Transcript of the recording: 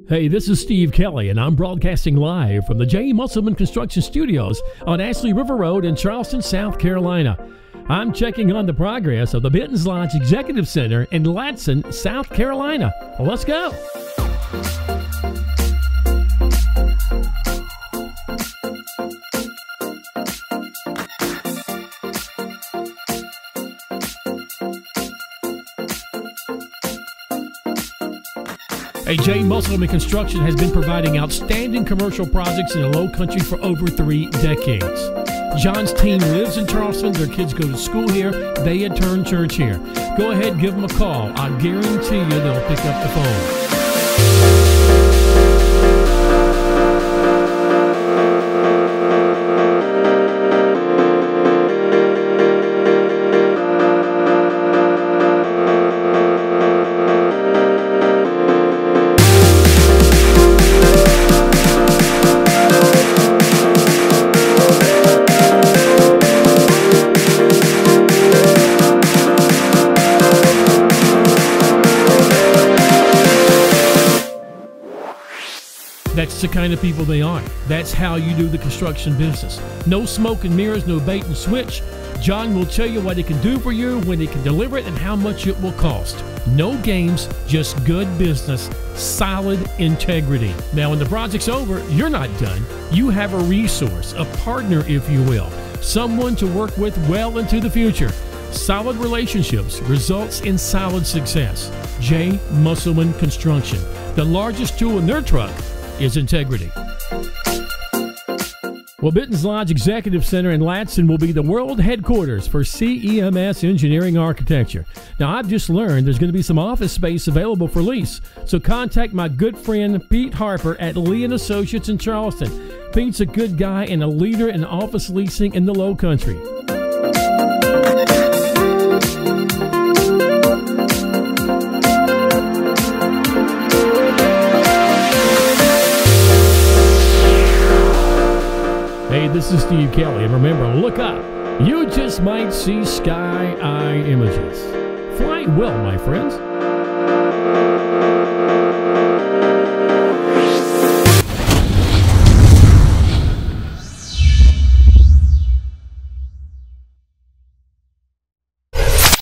Hey, this is Steve Kelly, and I'm broadcasting live from the J. Musselman Construction Studios on Ashley River Road in Charleston, South Carolina. I'm checking on the progress of the Bentons Lodge Executive Center in Ladson, South Carolina. Let's go. J. Musselman Construction has been providing outstanding commercial projects in the Low Country for over 3 decades. John's team lives in Charleston. Their kids go to school here. They attend church here. Go ahead, give them a call. I guarantee you they'll pick up the phone. That's the kind of people they are. That's how you do the construction business. No smoke and mirrors, no bait and switch. John will tell you what he can do for you, when he can deliver it, and how much it will cost. No games, just good business, solid integrity. Now, when the project's over, you're not done. You have a resource, a partner, if you will, someone to work with well into the future. Solid relationships results in solid success. J. Musselman Construction. The largest tool in their truck is integrity. Well, Bentons Lodge Executive Center in Ladson will be the world headquarters for CEMS Engineering Architecture. Now, I've just learned there's going to be some office space available for lease, so contact my good friend Pete Harper at Lee & Associates in Charleston. Pete's a good guy and a leader in office leasing in the Low Country. Hey, this is Steve Kelly, and remember, look up. You just might see sky-eye images. Fly well, my friends.